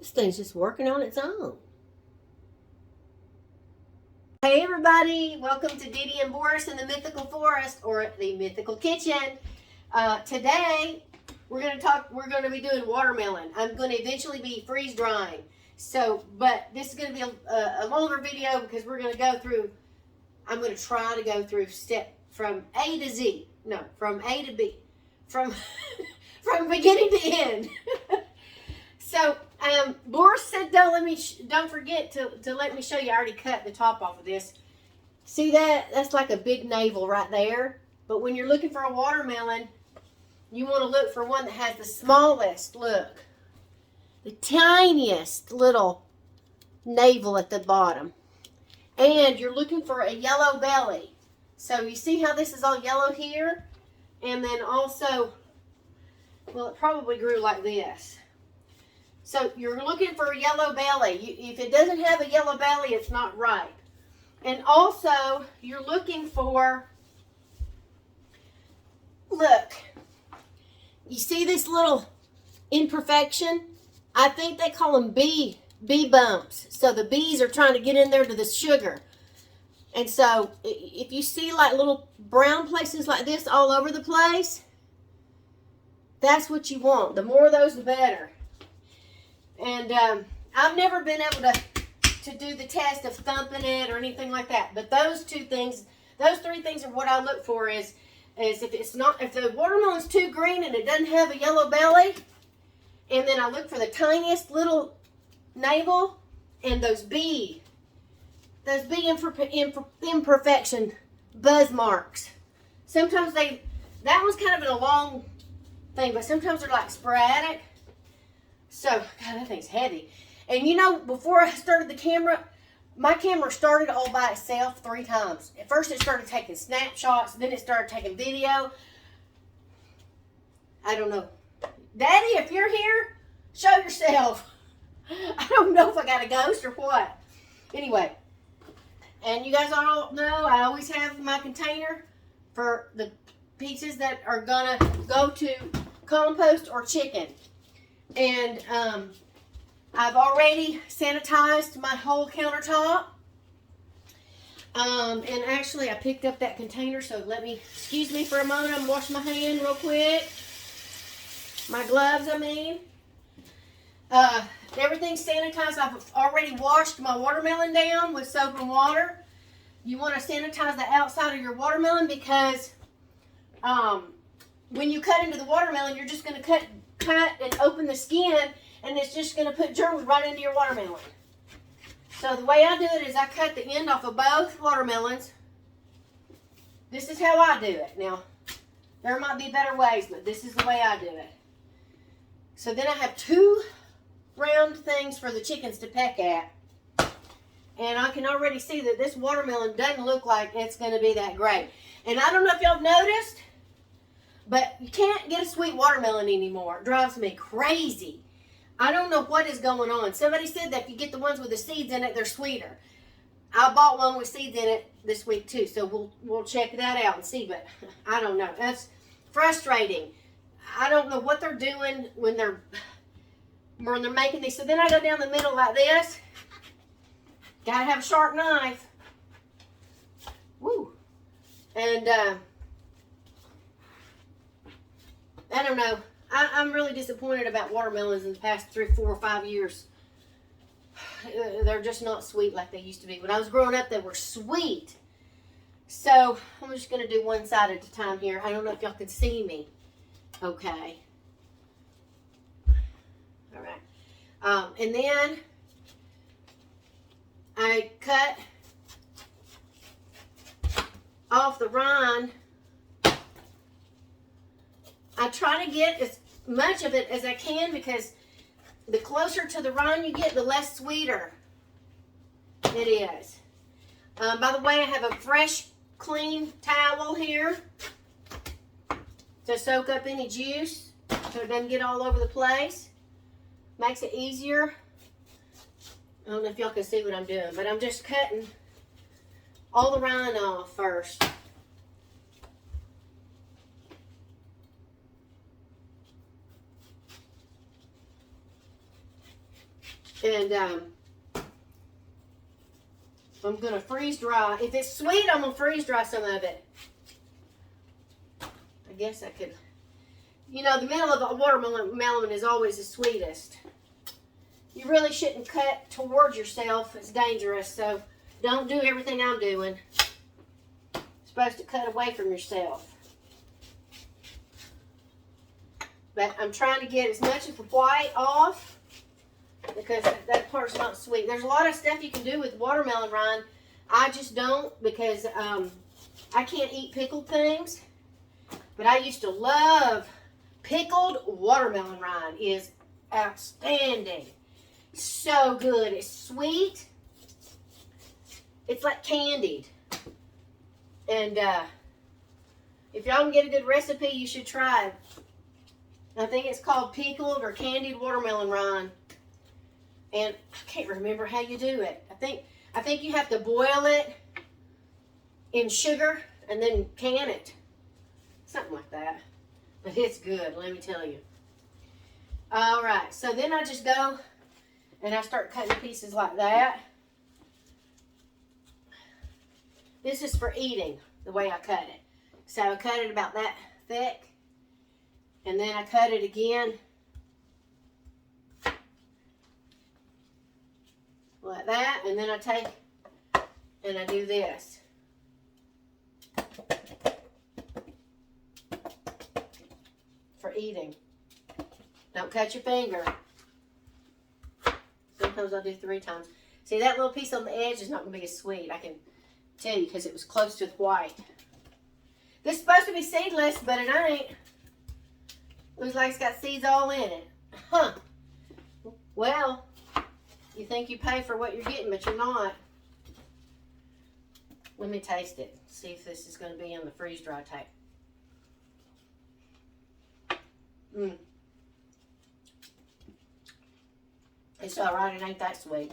This thing's just working on its own. Hey everybody, welcome to Didi and Boris in the Mythical Forest, or the Mythical Kitchen. Today we're going to be doing watermelon. I'm going to eventually be freeze drying. But this is going to be a longer video because we're going to go through, I'm going to try to go through from A to Z. No, from A to B. From beginning to end. So, Boris said, don't forget to let me show you. I already cut the top off of this. See that? That's like a big navel right there. But when you're looking for a watermelon, you want to look for one that has the smallest, look, the tiniest little navel at the bottom. And you're looking for a yellow belly. So you see how this is all yellow here? And then also, well, it probably grew like this. So you're looking for a yellow belly. If it doesn't have a yellow belly, it's not ripe. And also, you're looking for, look, you see this little imperfection? I think they call them bee bumps. So the bees are trying to get in there to the sugar. And so if you see like little brown places like this all over the place, that's what you want. The more of those, the better. And I've never been able to do the test of thumping it or anything like that. But those three things are what I look for is if the watermelon's too green and it doesn't have a yellow belly, and then I look for the tiniest little navel and those bee imperfection buzz marks. Sometimes that one's kind of in a long thing, but sometimes they're like sporadic. So, God, that thing's heavy. And you know, before I started the camera, my camera started all by itself 3 times. At first it started taking snapshots, then it started taking video. I don't know. Daddy, if you're here, show yourself. I don't know if I got a ghost or what. Anyway, and you guys all know I always have my container for the pieces that are gonna go to compost or chicken. And I've already sanitized my whole countertop. And actually I picked up that container, so excuse me for a moment, I'm washing my hand real quick. My gloves, I mean. Everything's sanitized. I've already washed my watermelon down with soap and water. You want to sanitize the outside of your watermelon because when you cut into the watermelon, you're just going to cut and open the skin, and it's just going to put germs right into your watermelon. So the way I do it is I cut the end off of both watermelons. This is how I do it. Now, there might be better ways, but this is the way I do it. So then I have 2 round things for the chickens to peck at. And I can already see that this watermelon doesn't look like it's going to be that great. And I don't know if y'all have noticed, but you can't get a sweet watermelon anymore. It drives me crazy. I don't know what is going on. Somebody said that if you get the ones with the seeds in it, they're sweeter. I bought one with seeds in it this week too, so we'll check that out and see, but I don't know. That's frustrating. I don't know what they're doing when they're making these. So then I go down the middle like this. Gotta have a sharp knife. Woo. And I don't know. I'm really disappointed about watermelons in the past 3, 4, or 5 years. They're just not sweet like they used to be. When I was growing up, they were sweet. So I'm just going to do one side at a time here. I don't know if y'all can see me. Okay. All right. And then I cut off the rind. I try to get as much of it as I can because the closer to the rind you get, the less sweeter it is. By the way, I have a fresh, clean towel here to soak up any juice so it doesn't get all over the place. Makes it easier. I don't know if y'all can see what I'm doing, but I'm just cutting all the rind off first. And I'm going to freeze dry. If it's sweet, I'm going to freeze dry some of it. I guess I could. You know, the middle of the watermelon is always the sweetest. You really shouldn't cut towards yourself. It's dangerous. So don't do everything I'm doing. You're supposed to cut away from yourself. But I'm trying to get as much of the white off because that part's not sweet. There's a lot of stuff you can do with watermelon rind. I just don't because I can't eat pickled things. But I used to love pickled watermelon rind. It is outstanding. So good. It's sweet. It's like candied. And if y'all can get a good recipe, you should try it. I think it's called pickled or candied watermelon rind. And I can't remember how you do it. I think you have to boil it in sugar and then can it. Something like that. But it's good, let me tell you. Alright, so then I just go and I start cutting pieces like that. This is for eating, the way I cut it. So I cut it about that thick. And then I cut it again. Like that. And then I take and I do this. For eating. Don't cut your finger. Sometimes I'll do 3 times. See, that little piece on the edge is not going to be as sweet. I can tell you because it was close to the white. This is supposed to be seedless, but it ain't. Looks like it's got seeds all in it. Huh. Well, you think you pay for what you're getting, but you're not. Let me taste it. See if this is going to be in the freeze-dry type. It's alright, it ain't that sweet.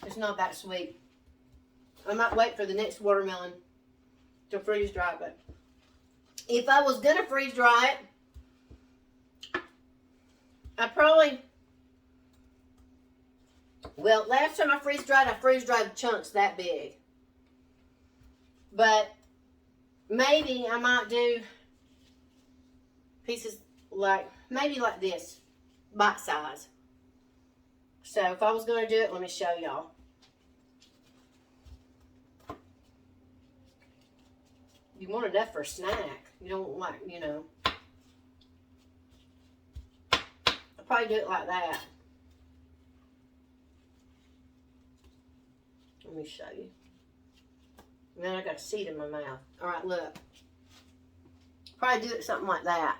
It's not that sweet. I might wait for the next watermelon to freeze dry, but if I was gonna freeze dry it, I probably, well, last time I freeze dried chunks that big. But maybe I might do pieces like, maybe like this, bite size. So if I was going to do it, let me show y'all. You want enough for a snack. You don't like, you know. I'll probably do it like that. Let me show you. And then I got a seed in my mouth. Alright, look. Probably do it something like that.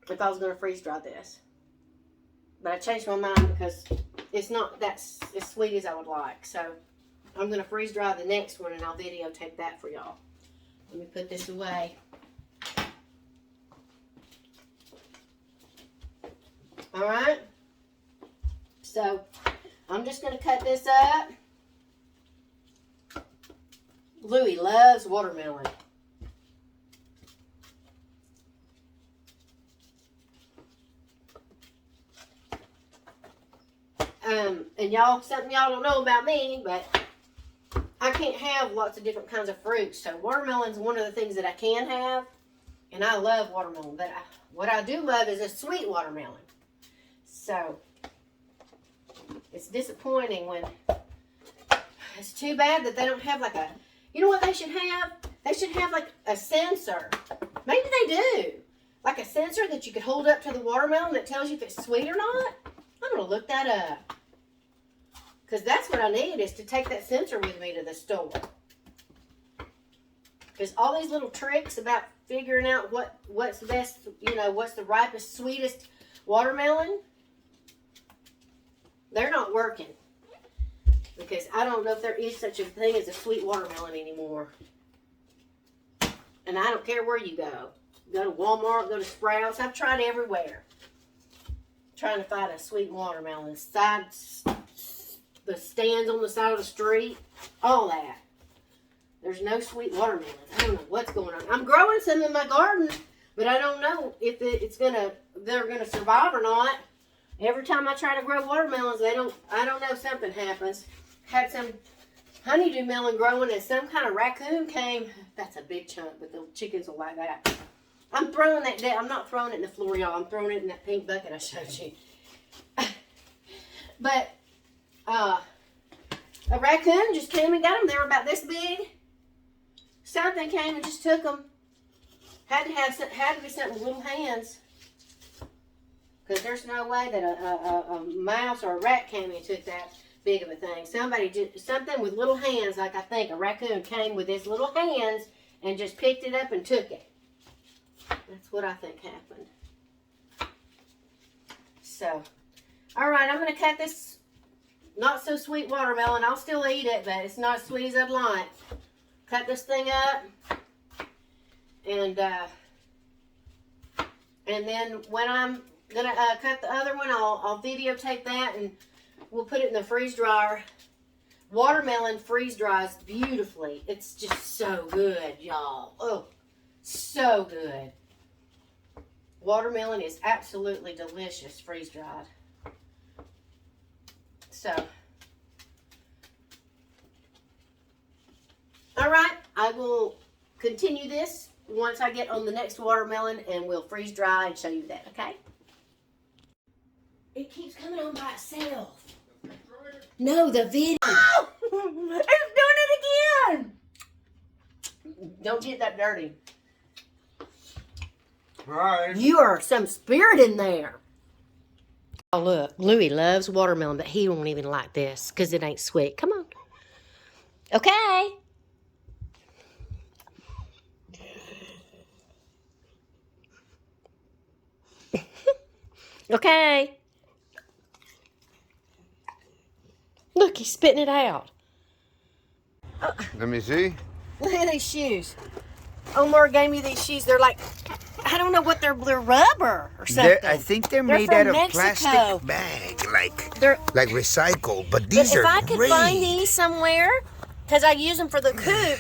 If I was going to freeze dry this. But I changed my mind because it's not that as sweet as I would like. So I'm going to freeze dry the next one and I'll videotape that for y'all. Let me put this away. Alright. So I'm just going to cut this up. Louie loves watermelon. And y'all, something y'all don't know about me, but I can't have lots of different kinds of fruits. So watermelon's one of the things that I can have. And I love watermelon. But what I do love is a sweet watermelon. So it's disappointing when, it's too bad that they don't have like a, you know what they should have? They should have like a sensor. Maybe they do. Like a sensor that you could hold up to the watermelon that tells you if it's sweet or not. I'm going to look that up. Because that's what I need, is to take that sensor with me to the store. Because all these little tricks about figuring out what's the best, you know, what's the ripest, sweetest watermelon, they're not working. Because I don't know if there is such a thing as a sweet watermelon anymore. And I don't care where you go. Go to Walmart, go to Sprouts. I've tried everywhere. Trying to find a sweet watermelon. The stands on the side of the street. All that. There's no sweet watermelons. I don't know what's going on. I'm growing some in my garden, but I don't know if it's going to they're going to survive or not. Every time I try to grow watermelons, I don't know, something happens. Had some honeydew melon growing and some kind of raccoon came. That's a big chunk, but the chickens will like that. I'm throwing that down. I'm not throwing it in the floor, y'all. I'm throwing it in that pink bucket I showed you. But a raccoon just came and got them. They were about this big. Something came and just took them. Had to be something with little hands. Because there's no way that a mouse or a rat came and took that big of a thing. Something with little hands, like I think a raccoon came with his little hands and just picked it up and took it. That's what I think happened. So, all right, I'm going to cut this not so sweet watermelon. I'll still eat it, but it's not as sweet as I'd like. Cut this thing up, and then when I'm gonna cut the other one, I'll videotape that, and we'll put it in the freeze dryer. Watermelon freeze dries beautifully. It's just so good, y'all. Oh, so good. Watermelon is absolutely delicious freeze dried. So, all right, I will continue this once I get on the next watermelon, and we'll freeze dry and show you that, okay? It keeps coming on by itself. No, the video. Oh! It's doing it again! Don't get that dirty. Right. You are some spirit in there. Oh, look. Louie loves watermelon, but he won't even like this because it ain't sweet. Come on. Okay. Okay. Look, he's spitting it out. Let me see. Look at these shoes. Omar gave me these shoes. They're like, I don't know what they're rubber or something. I think they're made from out of Mexico. plastic bag, like recycled. But these But are if I could great. find these somewhere, because I use them for the coop,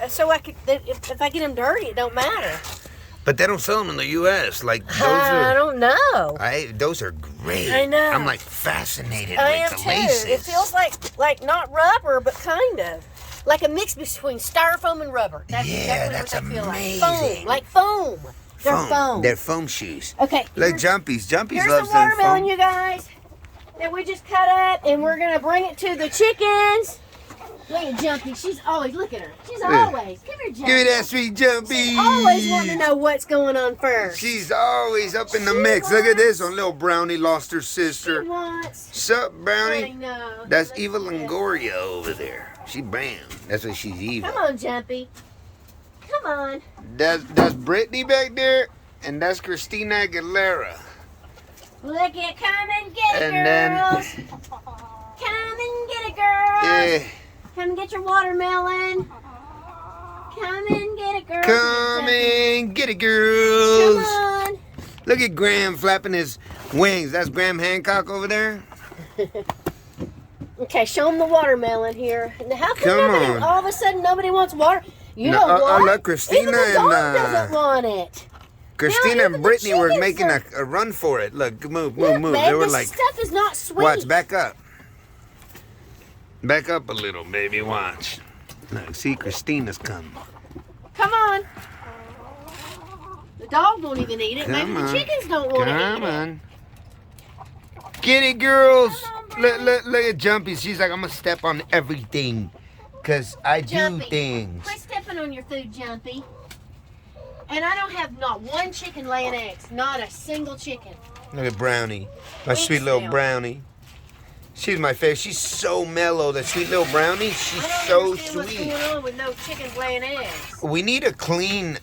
so I could. If I get them dirty, it don't matter. But they don't sell them in the U.S. Like those I are. don't know. Those are great. I know. I'm like fascinated I am with the too. laces. It feels like not rubber, but kind of. Like a mix between styrofoam and rubber. That's exactly that's what they feel amazing. like. Foam. Like foam. They're foam. They're foam shoes. Okay. Like Jumpy's. Jumpy's Here's loves the them watermelon, foam. you guys, that we just cut up, and we're going to bring it to the chickens. Look at Jumpy. She's always, look at her. She's always, come here, Jumpy. Give me that sweet Jumpy. She's always wanting to know what's going on first. She's always up in the She mix. Look at this wants- one. Little Brownie lost her sister. She wants. Sup, I Brownie? know. That's Look Eva at this. Longoria over there. She bam. That's what she's Eva. Come on, Jumpy. Come on. That's Brittany back there, and that's Christina Aguilera. Look at, come and get it, And then- girls. Come and get it, girls. Yeah. Come and get your watermelon. Come and get it, girls. Come Jumpy. and get it, girls. Come on. Look at Graham flapping his wings. That's Graham Hancock over there. Okay, show them the watermelon here. Now, how come Come nobody, on. all of a sudden nobody wants water? You No, know what? look, Christina Even the and, dog doesn't want it. Christina even and the Brittany were chickens making are- a run for it. Look, move, Look, move. babe, They were this like, stuff is not sweet. watch, back up. Back up a little, baby, watch. Look, see, Christina's coming. Come on. The dog won't even eat it. Maybe Come the on. chickens don't want to eat Come it. on. Get it, girls. Come on, Look at Jumpy. She's like, I'm going to step on everything. Because I do Jumpy, things. quit stepping on your food, Jumpy. And I don't have not one chicken laying eggs. Not a single chicken. Look at Brownie. My Wink sweet little snail. Brownie. She's my favorite. She's so mellow. That sweet little Brownie. She's I so don't understand sweet. what's going on with no chickens laying eggs. We need to clean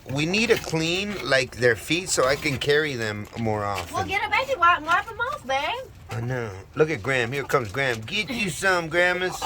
like their feet so I can carry them more often. Well, get a baby wipe and wipe them off, babe. I know. Look at Graham. Here comes Graham. Get you some, Grandmas.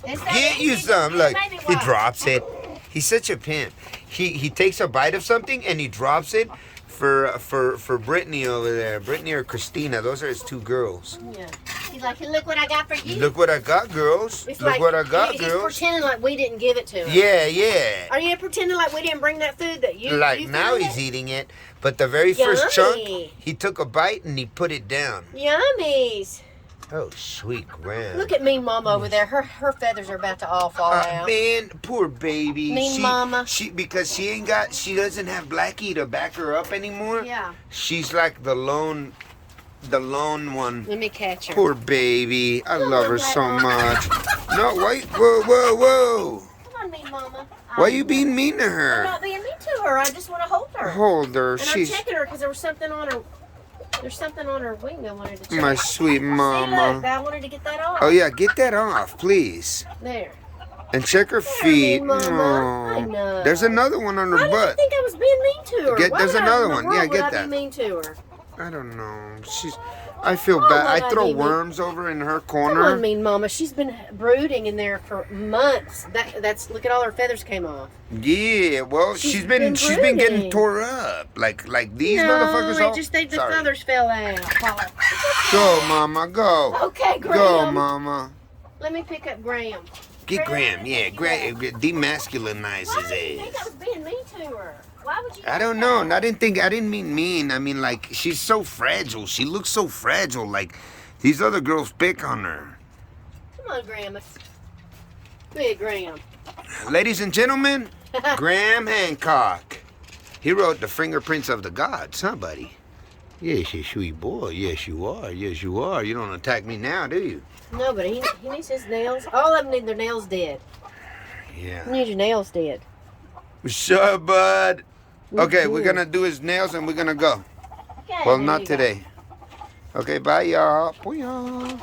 It's that Get you easy. some. Get a Look, baby he wipe. drops it. He's such a pimp. He takes a bite of something and he drops it for Brittany over there. Brittany or Christina. Those are his two girls. Yeah. He's like, hey, look what I got for you. Look what I got, girls. It's Look like, what I got, he's girls. pretending like we didn't give it to him. Yeah, yeah. Are you pretending like we didn't bring that food that you Like you now found he's it? eating it, but the very first chunk, Yummy. he took a bite and he put it down. Yummies. Oh, sweet Graham. Look at mean mama over there. Her feathers are about to all fall out. Man, poor baby. Mean mama. Because she doesn't have Blackie to back her up anymore. Yeah. She's like the lone one. Let me catch her. Poor baby. I Come love on, her Black so Mama. much. No, wait, whoa. Come on, mean mama. Why you being mean to I'm her? not being mean to her. I just want to hold her. Hold her. And She's I'm checking her because there was something on her. There's something on her wing I wanted to check. my sweet See, look, mama. I wanted to get that off. Oh yeah, get that off, please. There. And check her There, feet. mean mama. I Oh. know. There's another one on her Why did you butt. think I was being mean to her? Why There's would another in the one. world Yeah, would get I that. be mean to her? I don't know. I feel Why bad. would I I throw be mean? worms over in her Come on, corner. mean mama. She's been brooding in there for months. That's look at all her feathers came off. Yeah, well, she's been brooding. getting tore up. Like these no, motherfuckers. it All, just the sorry. feathers fell out. Go, mama, go. Okay, Graham. Go, mama. Let me pick up Graham. Get Graham. Yeah, Graham. Demasculinize Why his did you think I ass. was being mean to her? Why would you? I don't know. I didn't mean mean. I mean, like, she's so fragile. She looks so fragile. Like, these other girls pick on her. Come on, Graham. Big Graham. Ladies and gentlemen, Graham Hancock. He wrote The Fingerprints of the Gods, huh, buddy? Yes, you sweet boy. Yes, you are. Yes, you are. You don't attack me now, do you? No, but he needs his nails. All of them need their nails dead. Yeah. You need your nails dead. What's up, bud? Okay, we're Mhm. gonna do his nails and we're gonna go. Okay, Well, there not you go. today. Okay, bye, y'all. Bye, y'all.